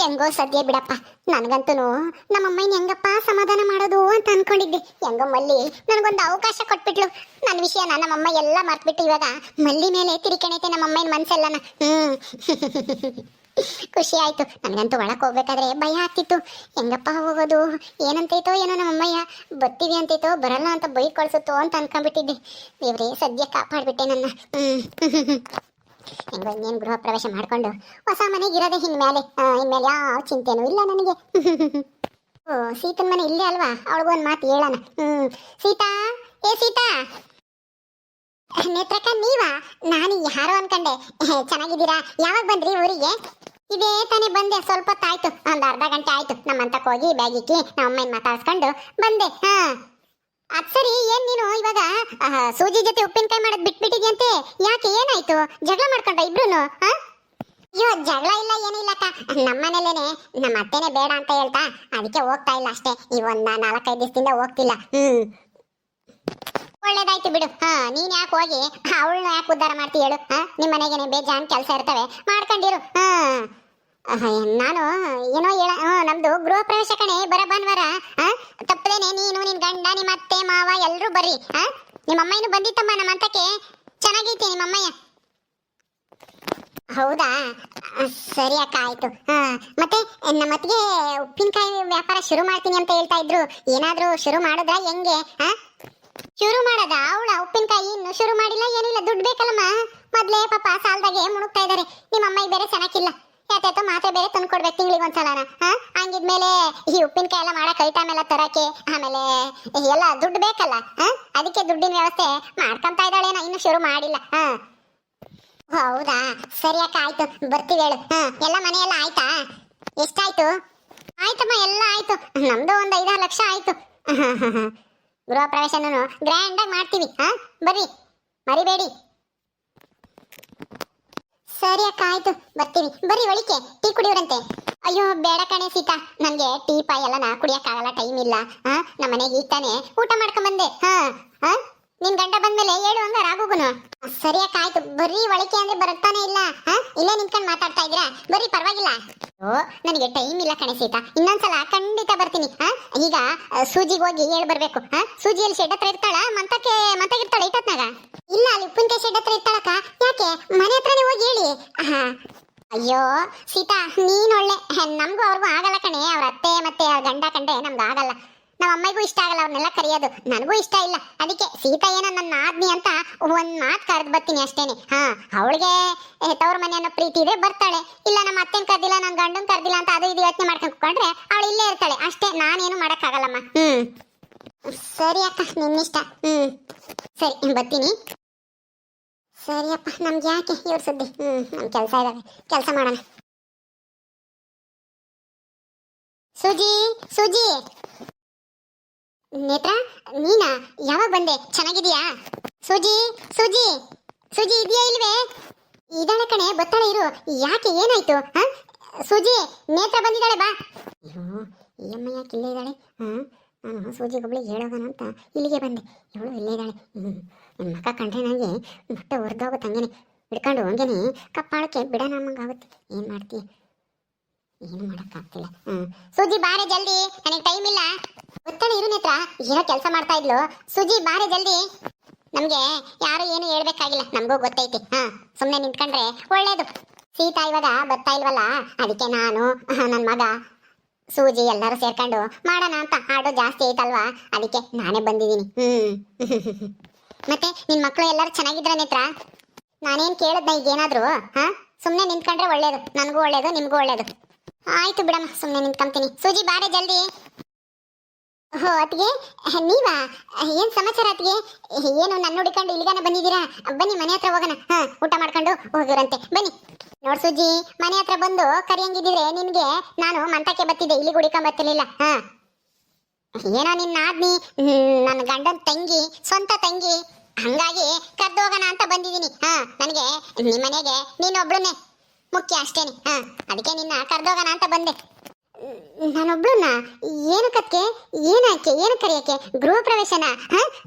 ಹೆಂಗೋ ಸದ್ಯ ಬಿಡಪ್ಪ. ನನಗಂತೂ ನಮ್ಮಮ್ಮನ ಹೆಂಗಪ್ಪ ಸಮಾಧಾನ ಮಾಡೋದು ಅಂತ ಅನ್ಕೊಂಡಿದ್ದೆ. ಹೆಂಗೋ ಮಲ್ಲಿ ನನಗೊಂದು ಅವಕಾಶ ಕೊಟ್ಬಿಟ್ಲು. ನನ್ನ ವಿಷಯನ ನಮ್ಮಮ್ಮ ಎಲ್ಲ ಮರ್ತ್ಬಿಟ್ಟು ಇವಾಗ ಮಲ್ಲಿ ಮೇಲೆ ತಿರುಕಣೈತೆ ನಮ್ಮಮ್ಮನ ಮನ್ಸೆಲ್ಲನ. ಖುಷಿ ಆಯ್ತು. ನನಗಂತೂ ಒಳಕ್ಕೆ ಹೋಗ್ಬೇಕಾದ್ರೆ ಭಯ ಆಗ್ತಿತ್ತು. ಹೆಂಗಪ್ಪ ಹೋಗೋದು, ಏನಂತೈತೋ ಏನೋ ನಮ್ಮಮ್ಮಯ್ಯ, ಬರ್ತೀವಿ ಅಂತೈತೋ ಬರಲ್ಲ ಅಂತ ಬೈ ಕಳ್ಸುತ್ತೋ ಅಂತ ಅನ್ಕೊಂಡ್ಬಿಟ್ಟಿದ್ದೆ. ದೇವ್ರೇ ಸದ್ಯ ಕಾಪಾಡ್ಬಿಟ್ಟೆ ನನ್ನ. ಹೆಂಗೋ ಇನ್ನೇನು ಗೃಹ ಪ್ರವೇಶ ಮಾಡ್ಕೊಂಡು ಹೊಸ ಮನೆಗೆ ಇರೋದೆ ಇನ್ಮೇಲೆ ಯಾವ ಚಿಂತೆನೂ ಇಲ್ಲ ನನಗೆ. ಓ ಸೀತನ ಮನೆ ಇಲ್ಲೇ ಅಲ್ವಾ, ಅವಳಿಗೊಂದು ಮಾತು ಹೇಳೋಣ. ಸೀತಾ, ಏ ಸೀತಾ. ನೇತ್ರಕ್ಕ ನೀವಾ? ನಾನು ಯಾರೋ ಅನ್ಕಂಡೆ. ಚೆನ್ನಾಗಿದ್ದೀರಾ? ಯಾವಾಗ ಬಂದ್ರಿ ಊರಿಗೆ? ಇದೇ ತಾನೇ ಬಂದೆ, ಸ್ವಲ್ಪ ಹೊತ್ತಾಯ್ತು, ಒಂದು ಅರ್ಧ ಗಂಟೆ ಆಯ್ತು. ನಮ್ಮಂತಕ್ಕೆ ಹೋಗಿ ಬ್ಯಾಗ್ ಇಕ್ಕಿ ನಮ್ಮ ಅಮ್ಮನ ಮಾತಾಡ್ಸ್ಕೊಂಡು ಬಂದೆ. ಅದ್ ಸರಿ, ಏನ್ ನೀನು ಇವಾಗ ಸೂಜಿ ಜೊತೆ ಉಪ್ಪಿನಕಾಯಿ ಮಾಡೋದು ಬಿಟ್ಬಿಟ್ಟಿದ್ಯಂತೆ, ಯಾಕೆ ಏನಾಯ್ತು? ಜಗಳ ಮಾಡ್ಕೊಂಡ ಇಬ್ರು? ಅಯ್ಯೋ ಜಗಳ ಇಲ್ಲ, ಏನಿಲ್ಲಕ್ಕ. ನಮ್ಮನೇಲೇನೆ ನಮ್ಮ ಅತ್ತೆನೆ ಬೇಡ ಅಂತ ಹೇಳ್ತಾ ಅದಕ್ಕೆ ಹೋಗ್ತಾ ಇಲ್ಲ ಅಷ್ಟೇ. ಈ ಒಂದ್ 4-5 ದಿವಸದಿಂದ ಹೋಗ್ತಿಲ್ಲ. ಒಳ್ಳೇದಾಯ್ತು ಬಿಡು. ನೀನ್ ಯಾಕೆ ಹೋಗಿ ಅವಳನ್ನ ಯಾಕೆ ಉದ್ಧಾರ ಮಾಡ್ತಿ ಹೇಳು? ನಿಮ್ ಮನೆಗೇನೆ ಬೇಜಾನ್ ಕೆಲಸ ಇರ್ತವೆ, ಮಾಡ್ಕೊಂಡಿರು. ನಾನು ಏನೋ ಹೇಳ, ನಮ್ದು ಗೃಹ ಪ್ರವೇಶ ಕಣೆ, ಬರ ಭಾನುವಾರ. ತಪ್ಪದೇನೆ ನೀನು, ನಿನ್ ಗಂಡ, ನಿಮ್ಮ ಅತ್ತೆ ಮಾವ ಎಲ್ರೂ ಬರ್ರಿ. ನಿಮ್ಮ ಅಮ್ಮಯ್ಯನು ಬಂದಿತ್ತಮ್ಮ ನಮ್ಮ ಅಂತಕ್ಕೆ. ಚೆನ್ನಾಗೈತೆ ನಿಮ್ಮ ಅಮ್ಮಯ್ಯ. ಹೌದಾ, ಸರಿ ಅಕ್ಕ, ಆಯ್ತು. ಮತ್ತೆ ನಮ್ಮ ಅತ್ತಿಗೆ ಉಪ್ಪಿನಕಾಯಿ ವ್ಯಾಪಾರ ಶುರು ಮಾಡ್ತೀನಿ ಅಂತ ಹೇಳ್ತಾ ಇದ್ರು. ಏನಾದ್ರೂ ಶುರು ಮಾಡಿದ್ರ ಹೆಂಗೆ? ಶುರು ಮಾಡದ ಅವಳ ಉಪ್ಪಿನಕಾಯಿ ಇನ್ನು ಶುರು ಮಾಡಿಲ್ಲ, ಏನಿಲ್ಲ. ದುಡ್ಡು ಬೇಕಲ್ಲಮ್ಮ. ಮೊದ್ಲೇ ಪಾಪ ಸಾಲದಾಗೆ ಮುಣುಗ್ತಾ ಇದಾರೆ. ನಿಮ್ಮ ಅಮ್ಮಾಯಿ ಬೇರೆ ಚೆನ್ನಾಗಿಲ್ಲ, ಯಾತೈತೋ ಮಾತ್ರೆ ಬೇರೆ ತಂದ್ಕೊಡ್ಬೇಕು ತಿಂಗಳಿಗೆ ಒಂದ್ಸಲನ. ಹಂಗಿದ್ಮೇಲೆ ಈ ಉಪ್ಪಿನಕಾಯಿ ಎಲ್ಲ ಮಾಡಕ್ ಐಟಮ್ ಎಲ್ಲ ತರಕ್ಕೆ ಆಮೇಲೆ ಎಲ್ಲ ದುಡ್ಡು ಬೇಕಲ್ಲ. ಅದಕ್ಕೆ ದುಡ್ಡಿನ ವ್ಯವಸ್ಥೆ ಮಾಡ್ಕೊಂತ ಇದ್ದಾಳೇನ, ಇನ್ನು ಶುರು ಮಾಡಿಲ್ಲ. ಹೌದಾ, ಸರಿ ಅಕ್ಕ, ಆಯ್ತು, ಬರ್ತೀವಿ ಹೇಳು. ಎಲ್ಲ ಮನೆಯೆಲ್ಲ ಆಯ್ತಾ? ಎಷ್ಟಾಯ್ತು? ಆಯ್ತಮ್ಮ, ಎಲ್ಲ ಆಯ್ತು. ನಮ್ದು ಒಂದು 5-6 ಲಕ್ಷ ಆಯ್ತು. ಗೃಹ ಪ್ರವೇಶನೂ ಗ್ರ್ಯಾಂಡ್ ಆಗಿ ಮಾಡ್ತೀವಿ. ಬರ್ರಿ, ಮರಿಬೇಡಿ. ಸರಿ ಅಕ್ಕ, ಆಯ್ತು, ಬರ್ತೀವಿ. ಬರ್ರಿ, ಒಳಿಕೆ ಟೀ ಕುಡಿಯೋರಂತೆ. ಅಯ್ಯೋ ಬೇಡ ಕಣೆ ಸೀತಾ, ನನ್ಗೆ ಟೀ ಪಾಯಿ ಎಲ್ಲ ಕುಡಿಯಕ್ಕಾಗಲ್ಲ, ಟೈಮ್ ಇಲ್ಲ. ನಮ್ಮ ಮನೆಗೆ ಈಗ ತಾನೆ ಊಟ ಮಾಡ್ಕೊಂಡ್ ಬಂದೆ. ನಿನ್ ಗಂಡ ಬಂದ್ಮೇಲೆ ಹೇಳು ಹಂಗ ರಾಗುಗುನು. ಸರಿ ಅಕ್ಕ, ಆಯ್ತು, ಬರ್ರಿ. ಒಳಿಕೆ ಅಂದ್ರೆ ಬರ್ತಾನೆ ಇಲ್ಲ. ಇಲ್ಲೇ ನಿಂತ್ಕೊಂಡು ಮಾತಾಡ್ತಾ ಇದ್ದೀರಾ? ಬರ್ರಿ, ಪರವಾಗಿಲ್ಲ. ನನಗೆ ಟೈಮ್ ಇಲ್ಲ ಕಣೆ ಸೀತಾ, ಇನ್ನೊಂದ್ಸಲ ಖಂಡಿತ ಬರ್ತೀನಿ. ಈಗ ಸೂಜಿಗೆ ಹೋಗಿ ಹೇಳಿ ಬರ್ಬೇಕು. ಸೂಜಿಯಲ್ಲಿ ಶೆಡ್ ಹತ್ರ ಇರ್ತಾಳ, ಮಂತಾಗಿರ್ತಾಳ ಇಟ್ಟತ್ನಾಗ. ಇಲ್ಲ, ಅಲ್ಲಿ ಉಪ್ಪಿನಕಾಯಿ ಶೆಡ್ ಹತ್ರ ಇರ್ತಾಳಕ್ಕ. ಯಾಕೆ? ಮನೆ ಹತ್ರನೇ ಹೋಗಿ ಹೇಳಿ. ಅಯ್ಯೋ ಸೀತಾ, ನೀನ್ ಒಳ್ಳೆ. ನಮ್ಗೂ ಅವ್ರಿಗೂ ಆಗಲ್ಲ ಕಣೆ, ಅವ್ರ ಅತ್ತೆ ಮತ್ತೆ ಗಂಡ ಕಂಡ್ರೆ ನಮ್ಗೆ ಆಗಲ್ಲ. ನಮ್ಮ ಅಮ್ಮಿಗೂ ಇಷ್ಟ ಆಗಲ್ಲ ಅವ್ರನ್ನೆಲ್ಲ ಕರೆಯೋದು, ನನಗೂ ಇಷ್ಟ ಇಲ್ಲ. ಅದಕ್ಕೆ ಸೀತಾ ಏನೋ ನನ್ನ ಆದ್ನಿ ಅಂತ ಒಂದ್ ಮಾತು ಕರೆದು ಬರ್ತೀನಿ ಅಷ್ಟೇನೆ. ಅವಳಿಗೆ ತವ್ರ ಮನೆ ಅನ್ನೋ ಪ್ರೀತಿ ಇದೆ, ಬರ್ತಾಳೆ. ಇಲ್ಲ ನಮ್ಮ ಅತ್ತೆನ್ ಕರ್ದಿಲ್ಲ, ನನ್ನ ಗಂಡನ್ ಕರ್ದಿಲ್ಲ ಅಂತ ಅದು ಇದು ಯೋಚನೆ ಮಾಡ್ಕೊಂಡು ಕುತ್ಕೊಂಡ್ರೆ ಅವಳು ಇಲ್ಲೇ ಇರ್ತಾಳೆ ಅಷ್ಟೇ. ನಾನೇನು ಮಾಡಕ್ಕಾಗಲ್ಲಮ್ಮ. ಸರಿ ಅಕ್ಕ, ನಿನ್ನಿಷ್ಟ. ಸರಿ, ಬರ್ತೀನಿ. ಸರಿಯಪ್ಪ, ನಮ್ಗೆ ಯಾಕೆ ಇವ್ರ ಸುದ್ದಿ? ನಮ್ ಕೆಲಸ ಇದಾವೆ, ಕೆಲಸ ಮಾಡೋಣ. ಸೂಜಿ, ಸೂಜಿ. ನೇತ್ರ, ನೀನಾ? ಯಾವಾಗ ಬಂದೆ? ಚೆನ್ನಾಗಿದೀಯಾ? ಸೂಜಿ, ಸೂಜಿ, ಸೂಜಿ ಇದೆಯಾ ಇಲ್ವೇ? ಇದಾಳೆ ಕಣೆ, ಬತ್ತಾಳೆ ಇರು. ಯಾಕೆ, ಏನಾಯ್ತು? ಸೂಜಿ, ನೇತ್ರ ಬಂದಿದ್ದಾಳೆ, ಬಾ. ಅಯ್ಯೋ ಈ ಅಮ್ಮ ಯಾಕೆ ಇಲ್ಲೇ ಇದ್ದಾಳೆ? ನಾನು ಸೂಜಿಗೊಬ್ಳಿಗೆ ಹೇಳೋಗೋಣ ಅಂತ ಇಲ್ಲಿಗೆ ಬಂದೆ. ಇವಳು ಇಲ್ಲೇ ಇದ್ದಾಳೆ. ನನ್ನ ಮಕ್ಕ ಕಂಡ್ರೆ ನನಗೆ ಮೊಟ್ಟೆ ಹೊರದೋಗುತ್ತೆ. ಹಂಗೇನೆ ಹಿಡ್ಕೊಂಡು ಹಂಗೇನೆ ಕಪ್ಪಾಳಕ್ಕೆ ಬಿಡೋಣ ನಮ್ಮಂಗಾಗುತ್ತೆ. ಏನು ಮಾಡ್ತೀಯ? ಏನು ಮಾಡೋಕ್ಕಾಗ್ತಿಲ್ಲ. ಸೂಜಿ ಬಾರೆ ಜಲ್ದಿ, ನನಗೆ ಟೈಮ್ ಇಲ್ಲ. ಗೊತ್ತಾಳೆ ಇರು ನೇತ್ರ, ಏನೋ ಕೆಲಸ ಮಾಡ್ತಾ ಇದ್ಲು. ಸೂಜಿ ಬಾರೆ ಜಲ್ದಿ. ನಮ್ಗೆ ಯಾರು ಏನು ಹೇಳ್ಬೇಕಾಗಿಲ್ಲ, ನಮಗೂ ಗೊತ್ತೈತಿ. ಸುಮ್ಮನೆ ನಿಂತ್ಕೊಂಡ್ರೆ ಒಳ್ಳೇದು. ಸೀತಾ ಇವಾಗ ಬರ್ತಾ ಇಲ್ವಲ್ಲ, ಅದಕ್ಕೆ ನಾನು ನನ್ನ ಮಗ ಸೂಜಿ ಎಲ್ಲರೂ ಸೇರ್ಕೊಂಡು ಮಾಡೋಣ ಅಂತ. ಆಡೋ ಜಾಸ್ತಿ ಐತಲ್ವಾ, ಅದಕ್ಕೆ ನಾನೇ ಬಂದಿದ್ದೀನಿ. ಮತ್ತೆ ನಿನ್ ಮಕ್ಕಳು ಎಲ್ಲರೂ ಚೆನ್ನಾಗಿದ್ರ ನೇತ್ರ? ನಾನೇನ್ ಕೇಳದ್ನ ಈಗ ಏನಾದ್ರು? ಸುಮ್ಮನೆ ನಿಂತ್ಕೊಂಡ್ರೆ ಒಳ್ಳೇದು, ನನಗೂ ಒಳ್ಳೇದು, ನಿಮ್ಗೂ ಒಳ್ಳೇದು. ಆಯ್ತು ಬಿಡಮ್ಮ, ಸುಮ್ಮನೆ ನಿಂತ್ಕೊಂತೀನಿ. ಸೂಜಿ ಬಾರೆ ಜಲ್ದಿ. ಹೋ ಅತ್ತಿಗೆ, ನೀವಾ? ಏನ್ ಸಮಾಚಾರ ಅತ್ತಿಗೆ? ಏನು ನನ್ನ ಹುಡುಕೊಂಡು ಇಲ್ಲಿಗಾನ ಬಂದಿದ್ದೀರಾ? ಬನ್ನಿ ಮನೆ ಹತ್ರ ಹೋಗೋಣ. ಊಟ ಮಾಡ್ಕೊಂಡು ಹೋಗಿರಂತೆ, ಬನ್ನಿ. ನೋಡ್ ಸೂಜಿ, ಮನೆ ಹತ್ರ ಬಂದು ಕರಿಯಂಗಿದ್ರೆ ನಿನ್ಗೆ ನಾನು ಮಂತಕ್ಕೆ ಬತ್ತಿದ್ದೆ, ಇಲ್ಲಿ ಹುಡುಕೊಂಡ್ ಬರ್ತಿರ್ಲಿಲ್ಲ. ಏನೋ ನಿನ್ನ ಆದ್ನಿ ನನ್ನ ಗಂಡನ್ ತಂಗಿ, ಸ್ವಂತ ತಂಗಿ, ಹಂಗಾಗಿ ಕರ್ದು ಹೋಗೋಣ ಅಂತ ಬಂದಿದ್ದೀನಿ. ನನಗೆ ನಿಮ್ಮ ಮನೆಗೆ ನೀನೊಬ್ಳನ್ನೇ ಮುಖ್ಯ ಅಷ್ಟೇನೆ. ಅದಕ್ಕೆ ನಿನ್ನ ಕರ್ದೋಗೋಣ ಅಂತ ಬಂದೆ. ನಾನೊಬ್ಳನ್ನ ಏನಕ್ಕಕ್ಕೆ, ಏನಾಕೆ, ಏನು ಕರೆಯಕ್ಕೆ? ಗೃಹ ಪ್ರವೇಶನ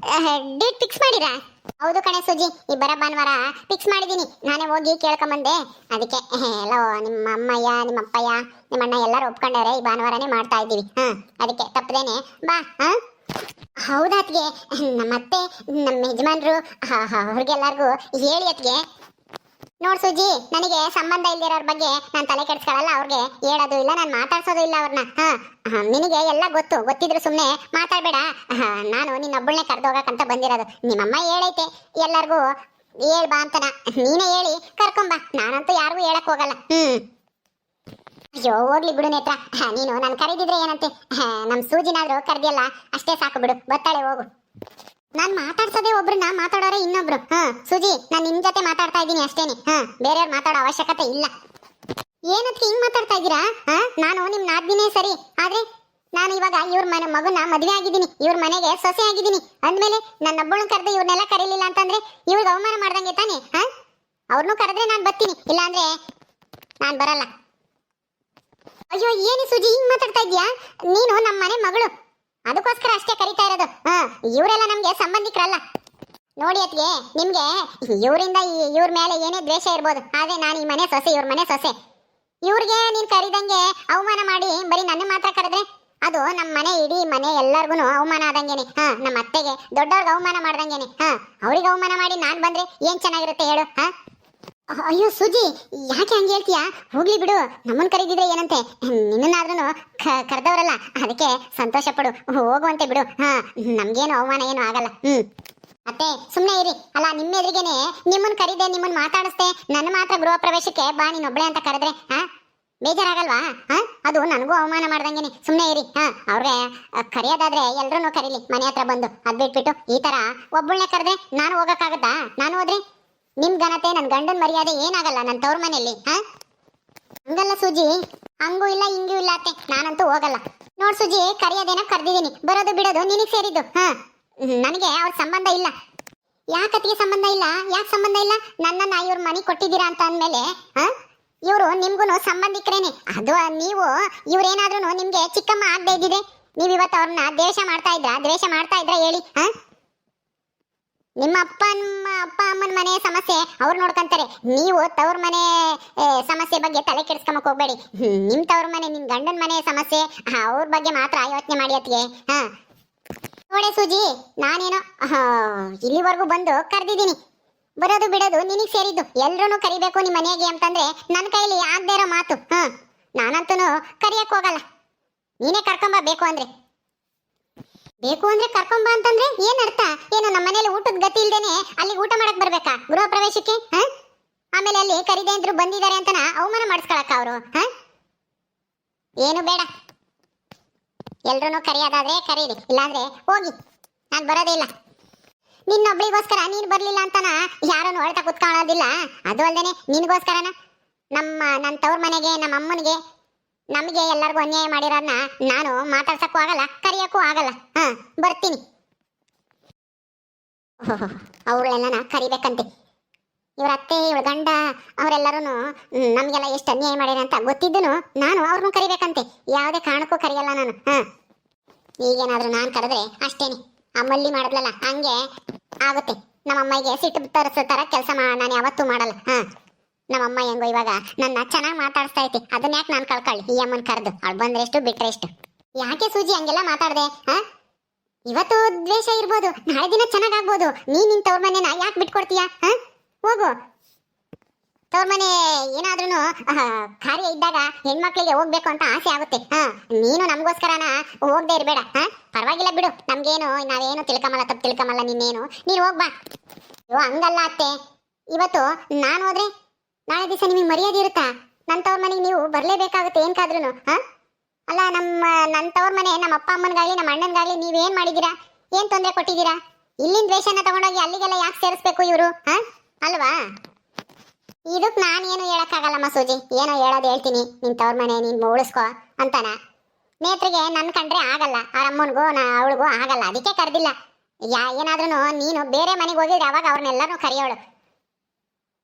ಡೇಟ್ ಫಿಕ್ಸ್ ಮಾಡಿರಾ? ಹೌದು ಕಣೆ ಸುಜಿ, ಈ ಬರ ಭಾನುವಾರ ಫಿಕ್ಸ್ ಮಾಡಿದೀನಿ. ನಾನೇ ಹೋಗಿ ಕೇಳ್ಕೊಂಬಂದೆ. ಅದಕ್ಕೆ ಎಲ್ಲ ನಿಮ್ಮ ಅಮ್ಮಯ್ಯ ನಿಮ್ಮ ಅಪ್ಪಯ್ಯ ನಿಮ್ಮ ಅಣ್ಣ ಎಲ್ಲರೂ ಒಪ್ಕೊಂಡವ್ರೆ, ಈ ಭಾನುವಾರನೇ ಮಾಡ್ತಾ ಇದ್ದೀವಿ. ಅದಕ್ಕೆ ತಪ್ಪದೇನೆ ಬಾ. ಹೌದಾತ್ಗೆ ನಮ್ಮತ್ತೆ ನಮ್ಮ ಯಜಮಾನ್ರು ಅವ್ರಿಗೆಲ್ಲರಿಗೂ ಹೇಳಿ ಅತ್ಗೆ. ನೋಡ್ ಸುಜಿ, ನನಗೆ ಸಂಬಂಧ ಇಲ್ದಿರೋರ್ ಬಗ್ಗೆ ನಾನು ತಲೆ ಕೆಡ್ಸ್ಕೊಳ್ಳಲ್ಲ. ಅವ್ರಿಗೆ ಹೇಳೋದು ಇಲ್ಲ, ನಾನು ಮಾತಾಡ್ಸೋದು ಇಲ್ಲ ಅವ್ರನ್ನ. ನಿನಗೆ ಎಲ್ಲ ಗೊತ್ತಿದ್ರು ಸುಮ್ಮನೆ ಮಾತಾಡ್ಬೇಡ. ನಾನು ನಿನ್ನೊಬ್ಬಳನ್ನೇ ಕರೆದೋಗಕ್ಕಂತ ಬಂದಿರೋದು. ನಿಮ್ಮಮ್ಮ ಹೇಳೈತೆ ಎಲ್ಲರಿಗೂ ಹೇಳ್ಬಾ ಅಂತನ, ನೀನೇ ಹೇಳಿ ಕರ್ಕೊಂಬ. ನಾನಂತೂ ಯಾರಿಗೂ ಹೇಳಕ್ ಹೋಗಲ್ಲ. ಅಯ್ಯೋ ಹೋಗ್ಲಿ ಬಿಡು ನೇತ್ರ, ನೀನು ನಾನು ಕರೀದಿದ್ರೆ ಏನಂತೆ, ನಮ್ ಸೂಜಿನಾದ್ರೂ ಕರ್ದಿಯಲ್ಲ ಅಷ್ಟೇ ಸಾಕು ಬಿಡು, ಬರ್ತಾಳೆ ಹೋಗು. ನಾನ್ ಮಾತಾಡ್ಸೋದೇ ಒಬ್ರನ್ನ, ಮಾತಾಡೋರೆ ಇನ್ನೊಬ್ರು. ಸುಜಿ, ನಾನ್ ನಿಮ್ ಜೊತೆ ಮಾತಾಡ್ತಾ ಇದ್ದೀನಿ ಅಷ್ಟೇನೆ. ಬೇರೆಯವ್ರು ಮಾತಾಡೋ ಅವಶ್ಯಕತೆ ಇಲ್ಲ. ಏನಕ್ಕೆ ಹಿಂಗ್ ಮಾತಾಡ್ತಾ ಇದ್ದೀರಾ? ನಾನು ನಿಮ್ ನಾದ್ದಿನೇ ಸರಿ, ಆದ್ರೆ ನಾನು ಇವಾಗ ಇವ್ರ ಮಗನ ಮದ್ವೆ ಆಗಿದ್ದೀನಿ, ಇವ್ರ ಮನೆಗೆ ಸೊಸೆ ಆಗಿದ್ದೀನಿ ಅಂದ್ಮೇಲೆ ನನ್ನೊಬ್ಬಳನ್ನ ಕರೆದು ಇವ್ರನ್ನೆಲ್ಲ ಕರೀಲಿಲ್ಲ ಅಂತಂದ್ರೆ ಇವ್ರಿಗೆ ಅವಮಾನ ಮಾಡ್ದಂಗೆ ತಾನೆ. ಅವ್ರನ್ನೂ ಕರೆದ್ರೆ ನಾನ್ ಬರ್ತೀನಿ, ಇಲ್ಲಾಂದ್ರೆ ನಾನ್ ಬರಲ್ಲ. ಅಯ್ಯೋ ಏನು ಸುಜಿ ಹಿಂಗ್ ಮಾತಾಡ್ತಾ ಇದ್ಯಾ? ನೀನು ನಮ್ಮ ಮನೆ ಮಗಳು, ಅದಕ್ಕೋಸ್ಕರ ಅಷ್ಟೇ ಕರಿತಾ ಇರೋದು. ಇವರೆಲ್ಲ ನಮ್ಗೆ ಸಂಬಂಧಿಕರಲ್ಲ. ನೋಡಿ ಅತ್ಗೆ, ನಿಮ್ಗೆ ಇವರಿಂದ ಇವ್ರ ಮೇಲೆ ಏನೇ ದ್ವೇಷ ಇರ್ಬೋದು, ಆದ್ರೆ ನಾನು ಈ ಮನೆ ಸೊಸೆ, ಇವ್ರ ಮನೆ ಸೊಸೆ. ಇವ್ರಿಗೆ ನೀನ್ ಕರಿದಂಗೆ ಅವಮಾನ ಮಾಡಿ ಬರೀ ನನ್ನ ಮಾತ್ರ ಕರೆದ್ರೆ ಅದು ನಮ್ಮ ಮನೆ ಇಡೀ ಮನೆ ಎಲ್ಲರಿಗೂ ಅವಮಾನ ಆದಂಗೆನೆ. ನಮ್ಮ ಅತ್ತೆಗೆ ದೊಡ್ಡವ್ರಿಗೆ ಅವಮಾನ ಮಾಡ್ದಂಗೆನೆ. ಅವ್ರಿಗೆ ಅವಮಾನ ಮಾಡಿ ನಾನ್ ಬಂದ್ರೆ ಏನ್ ಚೆನ್ನಾಗಿರುತ್ತೆ ಹೇಳು? ಅಯ್ಯೋ ಸುಜಿ, ಯಾಕೆ ಹಂಗೆ ಹೇಳ್ತೀಯಾ? ಹೋಗ್ಲಿ ಬಿಡು, ನಮ್ಮನ್ ಕರೀದಿದ್ರೆ ಏನಂತೆ, ನಿನ್ನಾದ್ರೂ ಕರೆದವರಲ್ಲ, ಅದಕ್ಕೆ ಸಂತೋಷ ಪಡು, ಹೋಗುವಂತೆ ಬಿಡು. ನಮ್ಗೇನು ಅವಮಾನ ಏನು ಆಗಲ್ಲ. ಅತ್ತೆ ಸುಮ್ನೆ ಇರಿ. ಅಲ್ಲ, ನಿಮ್ಮ ಎದುರಿಗೇನೆ ನಿಮ್ಮನ್ ಕರೀದೆ, ನಿಮ್ಮನ್ ಮಾತಾಡಿಸ್ದೆ, ನನ್ನ ಮಾತ್ರ ಗೃಹ ಪ್ರವೇಶಕ್ಕೆ ಬಾ ನೀನೊಬ್ಳೆ ಅಂತ ಕರೆದ್ರೆ ಬೇಜಾರಾಗಲ್ವಾ? ಅದು ನನಗೂ ಅವಮಾನ ಮಾಡ್ದಂಗೆನೆ. ಸುಮ್ನೆ ಇರಿ. ಅವ್ರಿಗೆ ಕರೆಯೋದಾದ್ರೆ ಎಲ್ರೂ ಕರೀಲಿ ಮನೆ ಹತ್ರ ಬಂದು, ಅದ್ ಬಿಟ್ಬಿಟ್ಟು ಈ ತರ ಒಬ್ಬಳನ್ನೇ ಕರೆದ್ರೆ ನಾನು ಹೋಗಕ್ಕಾಗತ್ತಾ? ನಾನು ಹೋದ್ರೆ ನಿಮ್ ಘನತೆ, ನನ್ ಗಂಡನ್ ಮರ್ಯಾದೆ ಏನಾಗಲ್ಲ ನನ್ನ ತವ್ರ ಮನೆಯಲ್ಲಿ. ಹಂಗಲ್ಲ ಸೂಜಿ, ಹಂಗೂ ಇಲ್ಲ ಹಿಂಗೂ ಇಲ್ಲ ಅತ್ತೆ, ನಾನಂತೂ ಹೋಗಲ್ಲ. ನೋಡ್ ಸುಜಿ, ಕರೆಯೋದೇನೋ ಕರ್ದಿದ್ದೀನಿ, ಬರೋದು ಬಿಡೋದು ನಿನಗ್ ಸೇರಿದ್ದು. ನನಗೆ ಅವ್ರ ಸಂಬಂಧ ಇಲ್ಲ. ಯಾಕತ್ತಿಗೆ ಸಂಬಂಧ ಇಲ್ಲ? ಯಾಕೆ ಸಂಬಂಧ ಇಲ್ಲ? ನನ್ನನ್ನ ಇವ್ರ ಮನೆ ಕೊಟ್ಟಿದ್ದೀರಾ ಅಂತ ಅಂದ್ಮೇಲೆ ಇವರು ನಿಮ್ಗೂ ಸಂಬಂಧಿಕರೇನೆ. ಅದು ನೀವು ಇವ್ರೇನಾದ್ರೂ ನಿಮ್ಗೆ ಚಿಕ್ಕಮ್ಮ ಆಗದೆ ಇದ್ದಿದೆ, ನೀವ್ ಇವತ್ತು ಅವ್ರನ್ನ ದ್ವೇಷ ಮಾಡ್ತಾ ಇದ್ರ ಹೇಳಿ? ನಿಮ್ಮ ಅಪ್ಪ ಅಮ್ಮನ ಮನೆ ಸಮಸ್ಯೆ ಅವ್ರು ನೋಡ್ಕೊಂತಾರೆ, ನೀವು ತವ್ರ ಮನೆ ಸಮಸ್ಯೆ ಬಗ್ಗೆ ತಲೆ ಕೆಡಿಸ್ಕೊಂಬಕ್ ಹೋಗ್ಬೇಡಿ. ನಿಮ್ ತವ್ರ ಮನೆ, ನಿಮ್ ಗಂಡನ ಮನೆ ಸಮಸ್ಯೆ ಅವ್ರ ಬಗ್ಗೆ ಮಾತ್ರ ಯೋಚನೆ ಮಾಡಿ ಅತ್ತಿಗೆ. ನೋಡೆ ಸೂಜಿ, ನಾನೇನೋ ಇಲ್ಲಿವರೆಗೂ ಬಂದು ಕರೆದಿದ್ದೀನಿ, ಬರೋದು ಬಿಡೋದು ನಿನಗ್ ಸೇರಿದ್ದು. ಎಲ್ರೂ ಕರಿಬೇಕು ನಿಮ್ಮ ಮನೆಗೆ ಅಂತಂದ್ರೆ ನನ್ನ ಕೈಲಿ ಆಗದೆ ಇರೋ ಮಾತು. ನಾನಂತೂ ಕರಿಯಕ್ ಹೋಗಲ್ಲ. ನೀನೇ ಕರ್ಕೊಂಬ ಬೇಕು ಅಂದ್ರೆ ಕರ್ಕೊಂಬ ಅಂತಂದ್ರೆ ಏನ್ ಅರ್ಥ? ಏನು ನಮ್ಮ ಮನೇಲಿ ಊಟದ ಗತಿ ಇಲ್ದೇನೆ ಅಲ್ಲಿ ಊಟ ಮಾಡಕ್ ಬರ್ಬೇಕಾ ಗೃಹ ಪ್ರವೇಶಕ್ಕೆ? ಆಮೇಲೆ ಅಲ್ಲಿ ಕರಿದೆ ಅಂದ್ರು ಬಂದಿದ್ದಾರೆ ಅಂತನ ಅವಮಾನ ಮಾಡಿಸ್ಕೊಳಕ್ಕ ಅವರು? ಏನು ಬೇಡ, ಎಲ್ರೂ ಕರಿಯೋದಾದ್ರೆ ಕರೀರಿ, ಇಲ್ಲಾಂದ್ರೆ ಹೋಗಿ, ನಾನ್ ಬರೋದೇ ಇಲ್ಲ. ನಿನ್ನೊಬ್ಳಿಗೋಸ್ಕರ ನೀನ್ ಬರ್ಲಿಲ್ಲ ಅಂತನ ಯಾರನ್ನು ಹೊಳ್ತಾ ಕುತ್ಕೊಳ್ಳೋದಿಲ್ಲ. ಅದು ಅಲ್ದೇನೆ ನಿನ್ಗೋಸ್ಕರನ ನನ್ನ ತವ್ರ ಮನೆಗೆ, ನಮ್ಮ ಅಮ್ಮನಿಗೆ, ನಮಗೆ ಎಲ್ಲರಿಗೂ ಅನ್ಯಾಯ ಮಾಡಿರೋರ್ನ ನಾನು ಮಾತಾಡ್ಸಕ್ಕೂ ಆಗಲ್ಲ, ಕರಿಯಕ್ಕೂ ಆಗಲ್ಲ. ಬರ್ತೀನಿ. ಅವ್ರಳೆಲ್ಲ ಕರಿಬೇಕಂತೆ. ಇವ್ರ ಅತ್ತೆ, ಇವ್ರ ಗಂಡ ಅವರೆಲ್ಲರೂ ನಮ್ಗೆಲ್ಲ ಎಷ್ಟು ಅನ್ಯಾಯ ಮಾಡ್ಯಾರ ಅಂತ ಗೊತ್ತಿದ್ದನು ನಾನು ಅವ್ರನ್ನೂ ಕರಿಬೇಕಂತೆ. ಯಾವುದೇ ಕಾರಣಕ್ಕೂ ಕರಿಯಲ್ಲ ನಾನು. ಈಗೇನಾದ್ರೂ ನಾನು ಕರೆದ್ರೆ ಅಷ್ಟೇನೆ, ಅಮ್ಮಲ್ಲಿ ಮಾಡಿದ್ಲಲ್ಲ ಹಂಗೆ ಆಗುತ್ತೆ. ನಮ್ಮಮ್ಮಗೆ ಸಿಟ್ಟು ತರಿಸೋ ತರ ಕೆಲಸ ನಾನು ಯಾವತ್ತೂ ಮಾಡಲ್ಲ. ನಮ್ಮಮ್ಮ ಹೆಂಗೋ ಇವಾಗ ನನ್ನ ಚೆನ್ನಾಗಿ ಮಾತಾಡಿಸ್ತಾ ಐತಿ, ಅದನ್ನ ಯಾಕೆ ನಾನು ಕಳ್ಕೊಳ್ಳಿ? ಈ ಅಮ್ಮನ್ ಕರೆದು ಅವಳು ಬಂದ್ರೆ ಎಷ್ಟು ಬಿಟ್ರೆ ಎಷ್ಟು? ಯಾಕೆ ಸೂಜಿ ಹಂಗೆಲ್ಲ ಮಾತಾಡ್ದೆ? ಇವತ್ತು ದ್ವೇಷ ಇರ್ಬೋದು, ನಾಳೆ ದಿನ ಚೆನ್ನಾಗಾಗ್ಬೋದು. ನಿನ್ ತವ್ರ ಮನೆನ ಯಾಕೆ ಬಿಟ್ಕೊಡ್ತೀಯ? ಹೋಗು. ತವ್ರ ಮನೆ ಏನಾದ್ರೂ ಕಾರ್ಯ ಇದ್ದಾಗ ಹೆಣ್ಮಕ್ಳಿಗೆ ಹೋಗ್ಬೇಕು ಅಂತ ಆಸೆ ಆಗುತ್ತೆ. ನೀನು ನಮಗೋಸ್ಕರನ ಹೋಗದೆ ಇರ್ಬೇಡ. ಪರವಾಗಿಲ್ಲ ಬಿಡು, ನಮ್ಗೇನು ನಾವೇನು ತಿಳ್ಕಮಲ್ಲ, ತಪ್ಪು ತಿಳ್ಕಮಲ್ಲ. ನೀನು ಹೋಗ್ಬಾ. ಅಯ್ಯೋ ಹಂಗಲ್ಲ ಅತ್ತೆ, ಇವತ್ತು ನಾನು ಹೋದ್ರೆ ನಾಳೆ ದಿವಸ ನಿಮಗೆ ಮರ್ಯಾದೆ ಇರುತ್ತಾ? ನನ್ನ ತವ್ರ ಮನೆಗೆ ನೀವು ಬರ್ಲೇಬೇಕಾಗುತ್ತೆ ಏನ್ಕಾದ್ರೂ. ಅಲ್ಲ, ನನ್ನ ತವ್ರ ಮನೆ, ನಮ್ಮ ಅಪ್ಪ ಅಮ್ಮನಿಗಾಗ್ಲಿ ನಮ್ಮ ಅಣ್ಣನಿಗಾಗ್ಲಿ ನೀವೇನ್ ಮಾಡಿದೀರಾ? ಏನ್ ತೊಂದರೆ ಕೊಟ್ಟಿದ್ದೀರಾ? ಇಲ್ಲಿನ ದ್ವೇಷನ ತಗೊಂಡೋಗಿ ಅಲ್ಲಿಗೆಲ್ಲ ಯಾಕೆ ಸೇರಿಸ್ಬೇಕು ಇವರು? ಅಲ್ವಾ? ಇದಕ್ ನಾನೇನು ಹೇಳಕ್ಕಾಗಲ್ಲಮ್ಮ ಸೂಜಿ, ಏನೋ ಹೇಳೋದು ಹೇಳ್ತೀನಿ. ನಿನ್ ತವ್ರ ಮನೆ ನೀನ್ ಉಳಿಸ್ಕೊ ಅಂತಾನ. ನೇತ್ರಿಗೆ ನನ್ ಕಂಡ್ರೆ ಆಗಲ್ಲ, ಅವ್ರ ಅಮ್ಮನಿಗೂ ಅವಳಿಗೂ ಆಗಲ್ಲ, ಅದಕ್ಕೆ ಕರೆದಿಲ್ಲ. ಏನಾದ್ರೂ ನೀನು ಬೇರೆ ಮನೆಗೆ ಹೋಗಿದ್ರೆ ಅವಾಗ ಅವ್ರನ್ನೆಲ್ಲರೂ ಕರೆಯೋಳು.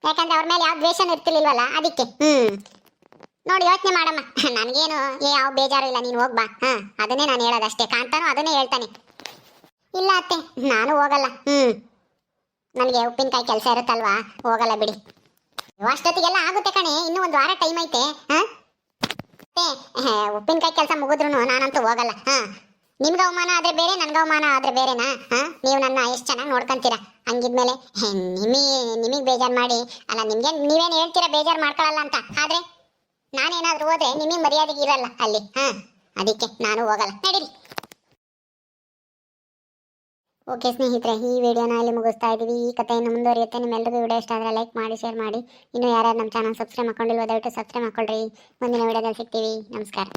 ಯಾಕಂದ್ರೆ ಅವ್ರ ಮೇಲೆ ಯಾವ ದ್ವೇಷನೂ ಇರ್ತಿರ್ಲಿಲ್ವಲ್ಲ, ಅದಕ್ಕೆ. ನೋಡಿ ಯೋಚನೆ ಮಾಡಮ್ಮ, ನನ್ಗೇನು ಯಾವ ಬೇಜಾರು ಇಲ್ಲ, ನೀನು ಹೋಗ್ಬಾ. ಅದನ್ನೇ ನಾನು ಹೇಳೋದಷ್ಟೇ. ಕಾಂತಾನು ಅದನ್ನೇ ಹೇಳ್ತಾನೆ. ಇಲ್ಲ ಅತ್ತೆ, ನಾನು ಹೋಗಲ್ಲ. ನನಗೆ ಉಪ್ಪಿನಕಾಯಿ ಕೆಲಸ ಇರುತ್ತಲ್ವಾ, ಹೋಗಲ್ಲ ಬಿಡಿ. ಅಷ್ಟೊತ್ತಿಗೆಲ್ಲ ಆಗುತ್ತೆ ಕಣೆ, ಇನ್ನೂ ಒಂದು ವಾರ ಟೈಮ್ ಐತೆ. ಉಪ್ಪಿನಕಾಯಿ ಕೆಲಸ ಮುಗಿದ್ರು ನಾನಂತೂ ಹೋಗಲ್ಲ. ನಿಮ್ಗೆ ಅವಮಾನ ಆದ್ರೆ ಬೇರೆ, ನನ್ಗೆ ಅವಮಾನ ಆದ್ರೆ ಬೇರೆನಾ? ನೀವು ನನ್ನ ಎಷ್ಟು ಚೆನ್ನಾಗಿ ನೋಡ್ಕೊಂತೀರಾ, ಹಂಗಿದ್ಮೇಲೆ ನಿಮಗೆ ಬೇಜಾರು ಮಾಡಿ ಅಲ್ಲ, ನಿಮ್ಗೆ ನೀವೇನು ಹೇಳ್ತೀರಾ ಬೇಜಾರು ಮಾಡ್ಕೊಳ್ಳಲ್ಲ ಅಂತ, ಆದ್ರೆ ನಾನೇನಾದ್ರೂ ಹೋದ್ರೆ ನಿಮಗೆ ಮರ್ಯಾದೆಗೆ ಇರಲ್ಲ ಅಲ್ಲಿ. ಅದಕ್ಕೆ ನಾನು ಹೋಗಲ್ಲ, ನಡೀರಿ. ಓಕೆ ಸ್ನೇಹಿತರೆ, ಈ ವಿಡಿಯೋನ ಇಲ್ಲಿ ಮುಗಿಸ್ತಾ ಇದ್ದೀವಿ. ಈ ಕಥೆಯನ್ನು ಮುಂದುವರಿಯುತ್ತೆ. ನಿಮ್ಮೆಲ್ಲರಿಗೂ ವಿಡಿಯೋ ಇಷ್ಟ ಆದರೆ ಲೈಕ್ ಮಾಡಿ, ಶೇರ್ ಮಾಡಿ. ಇನ್ನು ಯಾರ್ಯಾರು ನಮ್ಮ ಚಾನಲ್ ಸಬ್ಸ್ಕ್ರೈಬ್ ಮಾಡ್ಕೊಂಡಿಲ್ವೋ ದಯವಿಟ್ಟು ಸಬ್ಸ್ಕ್ರೈಬ್ ಮಾಡ್ಕೊಳ್ರಿ. ಮುಂದಿನ ವಿಡಿಯೋದಲ್ಲಿ ಸಿಗ್ತೀವಿ. ನಮಸ್ಕಾರ.